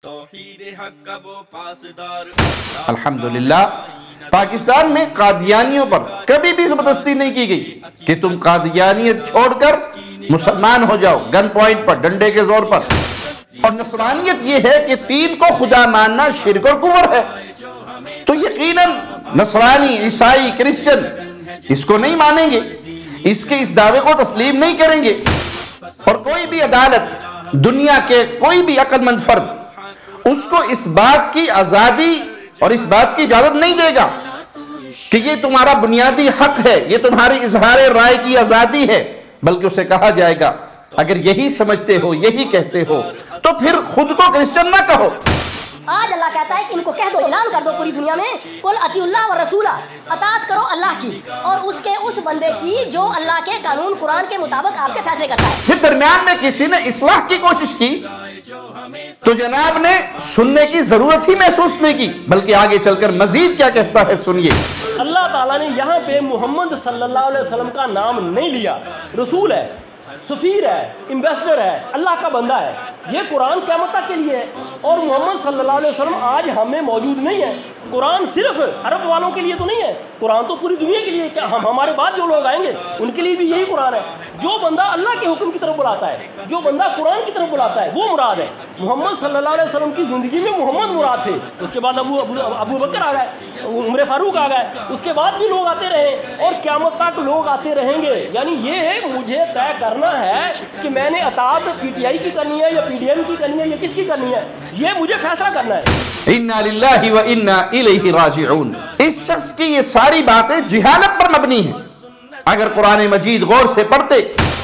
توحید حق کا وہ پاسدار الحمدللہ پاکستان میں قادیانیوں پر کبھی بھی زبردستی نہیں کی گئی کہ تم قادیانیت چھوڑ کر مسلمان ہو جاؤ گن پوائنٹ پر، ڈنڈے کے زور پر۔ اور نصرانیت یہ ہے کہ تین کو خدا ماننا شرک اور کفر ہے، تو یقیناً نصرانی، عیسائی، کرسچن اس کو نہیں مانیں گے، اس کے اس دعوے کو تسلیم نہیں کریں گے۔ اور کوئی بھی عدالت، دنیا کے کوئی بھی عقل مند فرد اس کو اس بات کی آزادی اور اس بات کی اجازت نہیں دے گا کہ یہ تمہارا بنیادی حق ہے، یہ تمہاری اظہار رائے کی آزادی ہے، بلکہ اسے کہا جائے گا اگر یہی سمجھتے ہو، یہی کہتے ہو تو پھر خود کو کرسچن نہ کہو۔ آج اللہ کہتا ہے کہ ان کو کہہ دو، اعلان کر دو پوری دنیا میں، قل اطیعوا اللہ ورسولہ، اطاعت کرو اللہ کی اور اس بندے کی جو اللہ کے قانون قرآن کے مطابق آپ کے فیصلے کرتا ہے۔ پھر درمیان میں کسی نے اصلاح کی کوشش کی تو جناب نے سننے کی ضرورت ہی محسوس نہیں کی، بلکہ آگے چل کر مزید کیا کہتا ہے سنیے۔ اللہ تعالیٰ نے یہاں پہ محمد صلی اللہ علیہ وسلم کا نام نہیں لیا، رسول ہے، سفیر ہے، ایمبیسڈر ہے، اللہ کا بندہ ہے، یہ قرآن قیامت تک کے لیے ہے۔ اور محمد صلی اللہ علیہ وسلم آج ہمیں موجود نہیں ہے۔ قرآن صرف عرب والوں کے لیے تو نہیں ہے، قرآن تو پوری دنیا کے لیے، ہمارے بعد جو لوگ آئیں گے ان کے لیے بھی یہی قرآن ہے۔ جو بندہ اللہ کے حکم کی طرف بلاتا ہے، جو بندہ قرآن کی طرف بلاتا ہے، وہ مراد ہے۔ محمد صلی اللہ علیہ وسلم کی زندگی میں محمد مراد تھے، اس کے بعد ابو بکر آ گئے، عمر فاروق آ گئے، اس کے بعد بھی لوگ آتے رہے اور قیامت تک لوگ آتے رہیں گے۔ یعنی یہ ہے مجھے طے کرنا ہے کہ میں نے اطاعت پی ٹی آئی کی کرنی ہے یا پی ڈی ایم کی کرنی ہے یا کس کی کرنی ہے، یہ مجھے فیصلہ کرنا ہے۔ انا للہ و انا الیہ راجعون۔ اس شخص کی یہ ساری باتیں جہالت پر مبنی ہیں۔ اگر قرآن مجید غور سے پڑھتے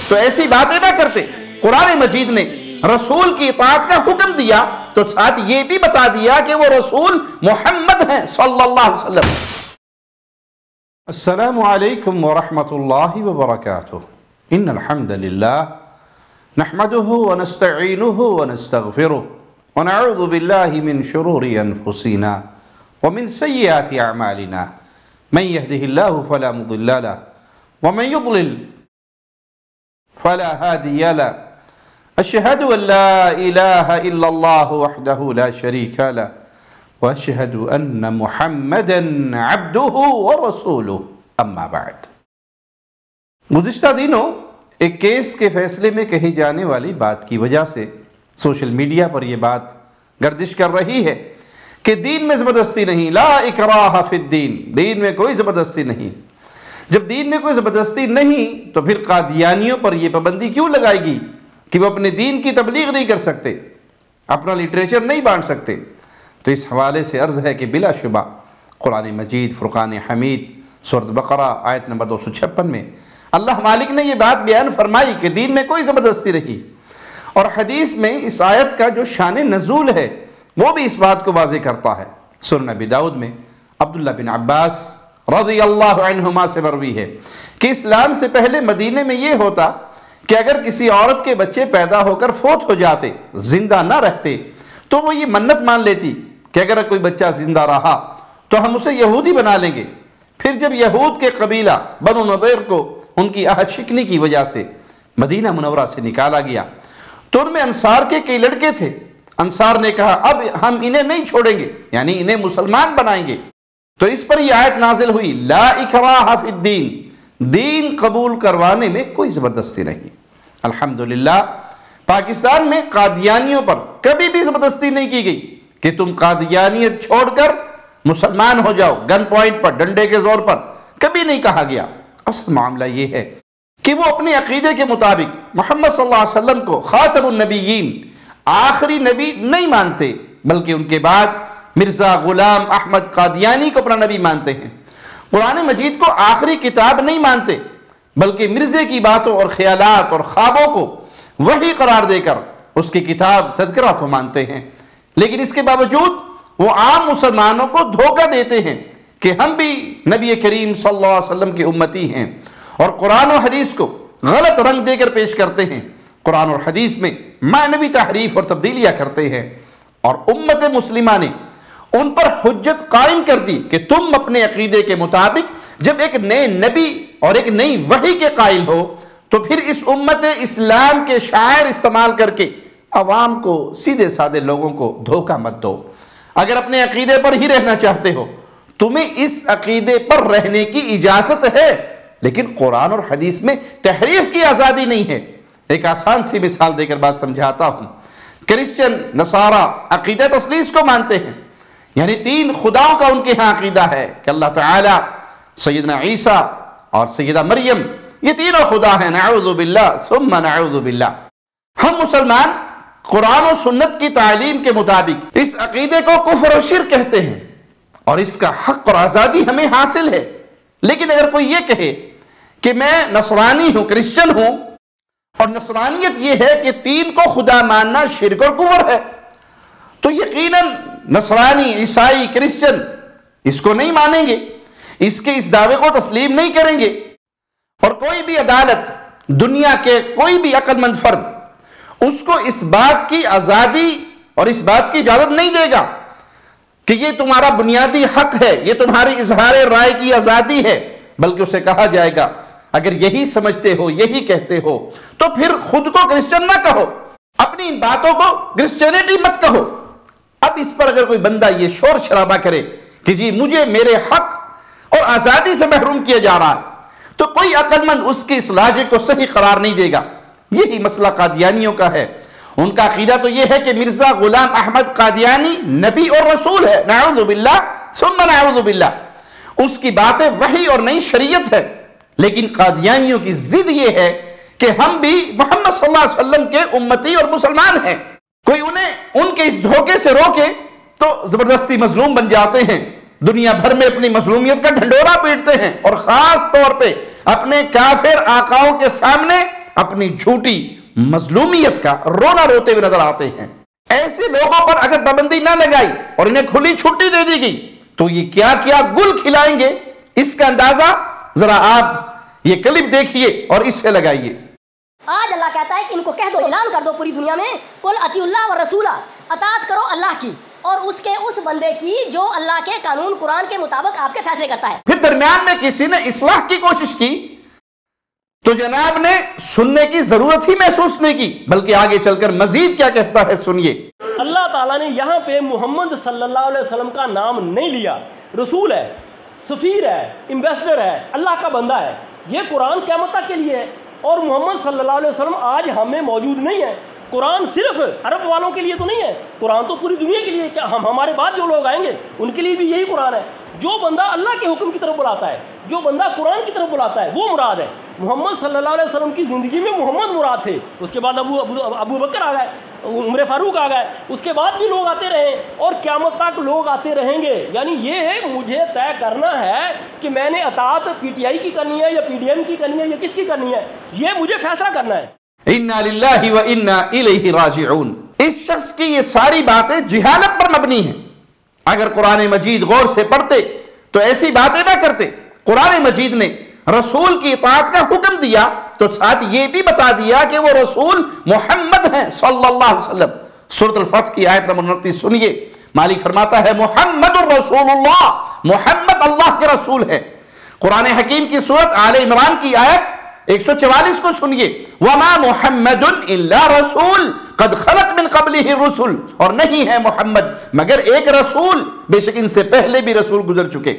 تو ایسی باتیں نہ کرتے۔ قرآن مجید نے رسول کی اطاعت کا حکم دیا تو ساتھ یہ بھی بتا دیا کہ وہ رسول محمد ہیں صلی اللہ علیہ وسلم۔ السلام علیکم ورحمۃ اللہ وبرکاتہ۔ ان الحمد للہ نحمده ونستعینه ونستغفره ونعوذ بالله من شرور انفسنا ومن سیئات اعمالنا من يهده الله فلا مضل له ومن يضلل فلا هادي له اشهد ان لا اله الا الله وحده لا شريك له واشهد ان محمدا عبده ورسوله اما بعد۔ گزشتہ دنوں ایک کیس کے فیصلے میں کہی جانے والی بات کی وجہ سے سوشل میڈیا پر یہ بات گردش کر رہی ہے کہ دین میں زبردستی نہیں، لا اکراہ فی الدین، دین میں کوئی زبردستی نہیں۔ جب دین میں کوئی زبردستی نہیں تو پھر قادیانیوں پر یہ پابندی کیوں لگائے گی کہ وہ اپنے دین کی تبلیغ نہیں کر سکتے، اپنا لٹریچر نہیں بانٹ سکتے؟ تو اس حوالے سے عرض ہے کہ بلا شبہ قرآن مجید فرقان حمید سورۃ بقرہ آیت نمبر 256 میں اللہ مالک نے یہ بات بیان فرمائی کہ دین میں کوئی زبردستی نہیں، اور حدیث میں اس آیت کا جو شان نزول ہے وہ بھی اس بات کو واضح کرتا ہے۔ سنن ابی داؤد میں عبداللہ بن عباس رضی اللہ عنہما سے مروی ہے کہ اسلام سے پہلے مدینے میں یہ ہوتا کہ اگر کسی عورت کے بچے پیدا ہو کر فوت ہو جاتے، زندہ نہ رہتے، تو وہ یہ منت مان لیتی کہ اگر کوئی بچہ زندہ رہا تو ہم اسے یہودی بنا لیں گے۔ پھر جب یہود کے قبیلہ بنو نضیر کو ان کی عہد شکنی کی وجہ سے مدینہ منورہ سے نکالا گیا تو ان میں انصار کے کئی لڑکے تھے۔ انصار نے کہا اب ہم انہیں نہیں چھوڑیں گے، یعنی انہیں مسلمان بنائیں گے۔ تو اس پر یہ آیت نازل ہوئی، لا اکراہ فی الدین، دین قبول کروانے میں کوئی زبردستی نہیں۔ الحمدللہ پاکستان میں قادیانیوں پر کبھی بھی زبردستی نہیں کی گئی کہ تم قادیانیت چھوڑ کر مسلمان ہو جاؤ گن پوائنٹ پر، ڈنڈے کے زور پر، کبھی نہیں کہا گیا۔ اصل معاملہ یہ ہے کہ وہ اپنے عقیدے کے مطابق محمد صلی اللہ علیہ وسلم کو خاتم النبیین، آخری نبی نہیں مانتے، بلکہ ان کے بعد مرزا غلام احمد قادیانی کو اپنا نبی مانتے ہیں۔ قرآن مجید کو آخری کتاب نہیں مانتے، بلکہ مرزے کی باتوں اور خیالات اور خوابوں کو وحی قرار دے کر اس کی کتاب تذکرہ کو مانتے ہیں۔ لیکن اس کے باوجود وہ عام مسلمانوں کو دھوکہ دیتے ہیں کہ ہم بھی نبی کریم صلی اللہ علیہ وسلم کی امتی ہیں، اور قرآن و حدیث کو غلط رنگ دے کر پیش کرتے ہیں، قرآن اور حدیث میں معنوی تحریف اور تبدیلیاں کرتے ہیں، اور امت مسلمہ نے ان پر حجت قائم کر دی کہ تم اپنے عقیدے کے مطابق جب ایک نئے نبی اور ایک نئی وحی کے قائل ہو تو پھر اس امت اسلام کے شاعر استعمال کر کے عوام کو، سیدھے سادے لوگوں کو دھوکہ مت دو۔ اگر اپنے عقیدے پر ہی رہنا چاہتے ہو، تمہیں اس عقیدے پر رہنے کی اجازت ہے، لیکن قرآن اور حدیث میں تحریف کی آزادی نہیں ہے۔ ایک آسان سی مثال دے کر بات سمجھاتا ہوں۔ کرسچن، نصارہ عقیدہ تثلیث کو مانتے ہیں، یعنی تین خداؤں کا ان کے ہاں عقیدہ ہے کہ اللہ تعالیٰ، سیدنا عیسیٰ اور سیدہ مریم، یہ تینوں خدا ہیں، نعوذ باللہ ثم نعوذ باللہ۔ ہم مسلمان قرآن و سنت کی تعلیم کے مطابق اس عقیدے کو کفر و شرک کہتے ہیں، اور اس کا حق اور آزادی ہمیں حاصل ہے۔ لیکن اگر کوئی یہ کہے کہ میں نصرانی ہوں، کرسچن ہوں، اور نصرانیت یہ ہے کہ تین کو خدا ماننا شرک اور کفر ہے، تو یقیناً نصرانی، عیسائی، کرسچن اس کو نہیں مانیں گے، اس کے اس دعوے کو تسلیم نہیں کریں گے۔ اور کوئی بھی عدالت، دنیا کے کوئی بھی عقل مند فرد اس کو اس بات کی آزادی اور اس بات کی اجازت نہیں دے گا کہ یہ تمہارا بنیادی حق ہے، یہ تمہاری اظہار رائے کی آزادی ہے، بلکہ اسے کہا جائے گا اگر یہی سمجھتے ہو، یہی کہتے ہو، تو پھر خود کو کرسچن نہ کہو، اپنی ان باتوں کو کرسچینٹی مت کہو۔ اب اس پر اگر کوئی بندہ یہ شور شرابہ کرے کہ جی مجھے میرے حق اور آزادی سے محروم کیا جا رہا ہے، تو کوئی عقل مند اس کی اس لاجک کو صحیح قرار نہیں دے گا۔ یہی مسئلہ قادیانیوں کا ہے۔ ان کا عقیدہ تو یہ ہے کہ مرزا غلام احمد قادیانی نبی اور رسول ہے، نعوذ باللہ ثم نعوذ باللہ۔ اس کی باتیں وحی اور نئی شریعت ہے، لیکن قادیانیوں کی ضد یہ ہے کہ ہم بھی محمد صلی اللہ علیہ وسلم کے امتی اور مسلمان ہیں۔ کوئی انہیں ان کے اس دھوکے سے روکے تو زبردستی مظلوم بن جاتے ہیں، دنیا بھر میں اپنی مظلومیت کا ڈھنڈورا پیٹتے ہیں، اور خاص طور پہ اپنے کافر آقاؤں کے سامنے اپنی جھوٹی مظلومیت کا رونا روتے ہوئے نظر آتے ہیں۔ ایسے لوگوں پر اگر پابندی نہ لگائی اور انہیں کھلی چھٹی دے دی گئی تو یہ کیا کیا گل کھلائیں گے، اس کا اندازہ ذرا آپ یہ کلپ دیکھیے اور اس سے لگائیے۔ آج اللہ کہتا ہے کہ ان کو کہہ دو، اعلان کر دو پوری دنیا میں، قل اطیعوا اللہ والرسول، اطاعت کرو اللہ کی اور اس کے اس بندے کی جو اللہ کے قانون قرآن کے مطابق آپ کے فیصلے کرتا ہے۔ پھر درمیان میں کسی نے اصلاح کی کوشش کی تو جناب نے سننے کی ضرورت ہی محسوس نہیں کی، بلکہ آگے چل کر مزید کیا کہتا ہے سنیے۔ اللہ تعالیٰ نے یہاں پہ محمد صلی اللہ علیہ وسلم کا نام نہیں لیا۔ رسول ہے، سفیر ہے، ایمبیسڈر ہے، اللہ کا بندہ ہے۔ یہ قرآن قیامت تک کے لیے ہے، اور محمد صلی اللہ علیہ وسلم آج ہمیں موجود نہیں ہے۔ قرآن صرف عرب والوں کے لیے تو نہیں ہے، قرآن تو پوری دنیا کے لیے۔ کیا ہمارے بعد جو لوگ آئیں گے ان کے لیے بھی یہی قرآن ہے۔ جو بندہ اللہ کے حکم کی طرف بلاتا ہے، جو بندہ قرآن کی طرف بلاتا ہے، وہ مراد ہے۔ محمد صلی اللہ علیہ وسلم کی زندگی میں محمد مراد تھے، اس کے بعد ابو بکر آ گئے، عمر فاروق آ گئے، اس کے بعد بھی لوگ آتے رہے اور قیامت تک لوگ آتے رہیں گے۔ یعنی یہ ہے مجھے طے کرنا ہے کہ میں نے اطاعت پی ٹی آئی کی کرنی ہے یا پی ڈی ایم کی کرنی ہے یا کس کی کرنی ہے، یہ مجھے فیصلہ کرنا ہے۔ اِنَّا لِلَّهِ وَإِنَّا إِلَيْهِ رَاجِعُونَ۔ اس شخص کی یہ ساری باتیں جہالت پر مبنی ہیں۔ اگر قرآن مجید غور سے پڑھتے تو ایسی باتیں نہ کرتے۔ قرآن مجید نے رسول کی اطاعت کا حکم دیا تو ساتھ یہ بھی بتا دیا کہ وہ رسول محمد ہیں صلی اللہ علیہ وسلم۔ سورۃ الفتح کی آیت نمبر 29 سنیے، مالک فرماتا ہے محمد الرسول اللہ، محمد اللہ کے رسول ہے۔ قرآن حکیم کی سورۃ آل عمران کی آیت 144 کو سنیے، وَمَا مُحَمَّدٌ إِلَّا رَسُولٌ قَدْ خَلَقْ مِن قَبْلِهِ الرُّسُلُ، اور نہیں ہے محمد مگر ایک رسول، بے شک ان سے پہلے بھی رسول گزر چکے۔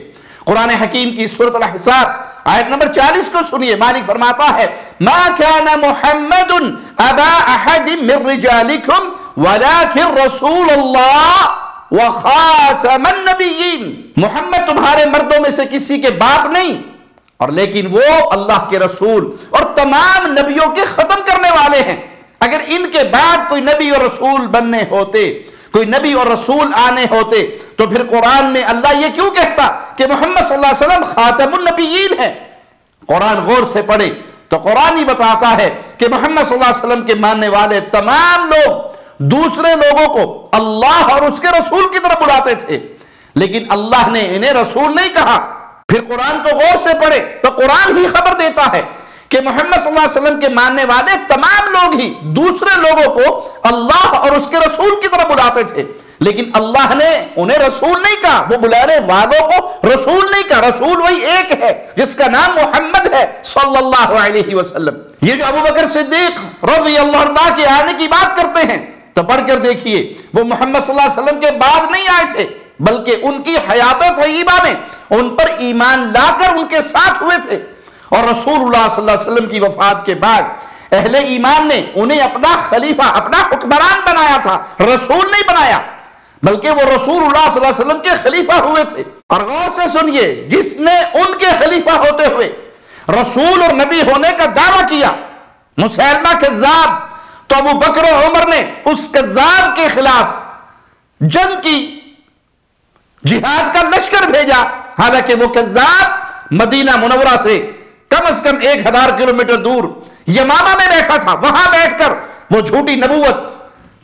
قرآن حکیم کی سورۃ الاحزاب آیت نمبر 40 کو سنیے، مالک فرماتا ہے مَا كَانَ مُحَمَّدٌ أَبَا أَحَدٍ مِّن رِّجَالِكُمْ وَلَكِنْ رَسُولَ اللَّهِ وَخَاتَمَ النَّبِيِّينَ، محمد تمہارے مردوں میں سے کسی کے باپ نہیں، اور لیکن وہ اللہ کے رسول اور تمام نبیوں کے ختم کرنے والے ہیں۔ اگر ان کے بعد کوئی نبی اور رسول بننے ہوتے، کوئی نبی اور رسول آنے ہوتے، تو پھر قرآن میں اللہ یہ کیوں کہتا کہ محمد صلی اللہ علیہ وسلم خاتم النبیین ہے؟ قرآن غور سے پڑھے تو قرآن ہی بتاتا ہے کہ محمد صلی اللہ علیہ وسلم کے ماننے والے تمام لوگ دوسرے لوگوں کو اللہ اور اس کے رسول کی طرف بلاتے تھے، لیکن اللہ نے انہیں رسول نہیں کہا۔ پھر قرآن کو غور سے پڑھے تو قرآن ہی خبر دیتا ہے کہ محمد صلی اللہ علیہ وسلم کے ماننے والے تمام لوگ ہی دوسرے لوگوں کو اللہ اور اس کے رسول کی طرف بلاتے تھے، لیکن اللہ نے انہیں رسول نہیں کہا، وہ بلانے والوں کو رسول نہیں کہا۔ رسول وہی ایک ہے جس کا نام محمد ہے صلی اللہ علیہ وسلم۔ یہ جو ابو بکر صدیق رضی اللہ عنہ کے آنے کی بات کرتے ہیں، تو پڑھ کر دیکھیے، وہ محمد صلی اللہ علیہ وسلم کے بعد نہیں آئے تھے، بلکہ ان کی حیات طیبہ میں ان پر ایمان لا کر ان کے ساتھ ہوئے تھے۔ اور رسول اللہ صلی اللہ علیہ وسلم کی وفات کے بعد اہل ایمان نے انہیں اپنا خلیفہ، اپنا حکمران بنایا تھا، رسول نہیں بنایا، بلکہ وہ رسول اللہ صلی اللہ علیہ وسلم کے خلیفہ ہوئے تھے۔ اور غور سے سنیے، جس نے ان کے خلیفہ ہوتے ہوئے رسول اور نبی ہونے کا دعویٰ کیا، مسیلمہ کذاب، تو ابو بکر و عمر نے اس کذاب کے خلاف جنگ کی، جہاد کا لشکر بھیجا، حالانکہ وہ کذاب مدینہ منورہ سے کم از کم 1000 کلومیٹر دور یمامہ میں بیٹھا تھا، وہاں بیٹھ کر وہ جھوٹی نبوت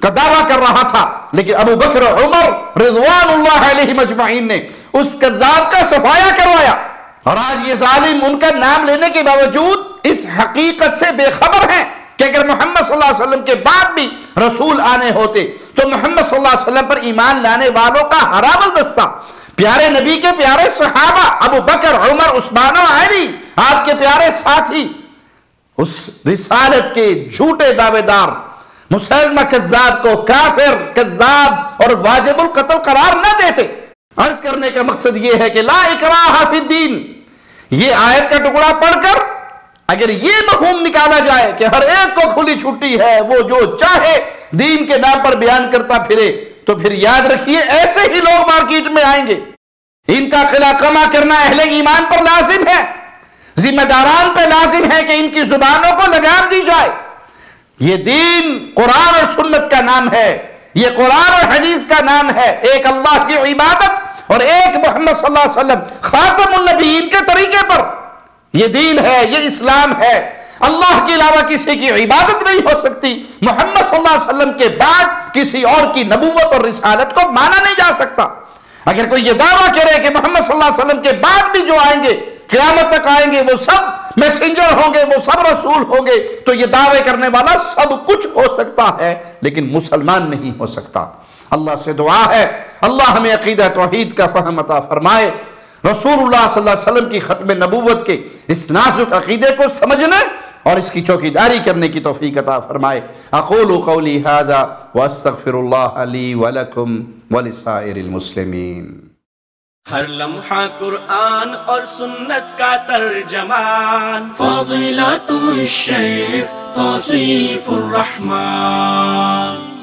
کا دعویٰ کر رہا تھا، لیکن ابو بکر و عمر رضوان اللہ علیہم اجمعین نے اس کذاب کا صفایا کروایا۔ اور آج یہ ظالم ان کا نام لینے کے باوجود اس حقیقت سے بے خبر ہیں کہ اگر محمد صلی اللہ علیہ وسلم کے بعد بھی رسول آنے ہوتے تو محمد صلی اللہ علیہ وسلم پر ایمان لانے والوں کا ہرابل دستہ، پیارے نبی کے پیارے صحابہ ابو بکر، عمر، عثمان و علی، آپ کے پیارے ساتھی، اس رسالت کے جھوٹے دعوے دار مسیلمہ کذاب کو کافر، کذاب اور واجب القتل قرار نہ دیتے۔ عرض کرنے کا مقصد یہ ہے کہ لا اکراہ فی الدین، یہ آیت کا ٹکڑا پڑھ کر اگر یہ مفہوم نکالا جائے کہ ہر ایک کو کھلی چھٹی ہے، وہ جو چاہے دین کے نام پر بیان کرتا پھرے، تو پھر یاد رکھیے ایسے ہی لوگ مارکیٹ میں آئیں گے۔ ان کا قلع کما کرنا اہل ایمان پر لازم ہے، ذمہ داران پہ لازم ہے کہ ان کی زبانوں کو لگام دی جائے۔ یہ دین قرآن اور سنت کا نام ہے، یہ قرآن اور حدیث کا نام ہے، ایک اللہ کی عبادت اور ایک محمد صلی اللہ علیہ وسلم خاتم النبیین کے طریقے پر یہ دین ہے، یہ اسلام ہے۔ اللہ کے علاوہ کسی کی عبادت نہیں ہو سکتی، محمد صلی اللہ علیہ وسلم کے بعد کسی اور کی نبوت اور رسالت کو مانا نہیں جا سکتا۔ اگر کوئی یہ دعویٰ کرے کہ محمد صلی اللہ علیہ وسلم کے بعد بھی جو آئیں گے، قیامت تک آئیں گے، وہ سب میسنجر ہوں گے، وہ سب رسول ہوں گے، تو یہ دعوے کرنے والا سب کچھ ہو سکتا ہے لیکن مسلمان نہیں ہو سکتا۔ اللہ سے دعا ہے اللہ ہمیں عقیدہ توحید کا فہم عطا فرمائے، رسول اللہ صلی اللہ علیہ وسلم کی ختم نبوت کے اس نازک عقیدے کو سمجھنے اور اس کی چوکیداری کرنے کی توفیق عطا فرمائے۔ اقول قولی ھذا واستغفر اللہ لی ولکم ولسائر المسلمین۔ ہر لمحہ قرآن اور سنت کا ترجمان، فضیلت الشیخ توصیف الرحمان۔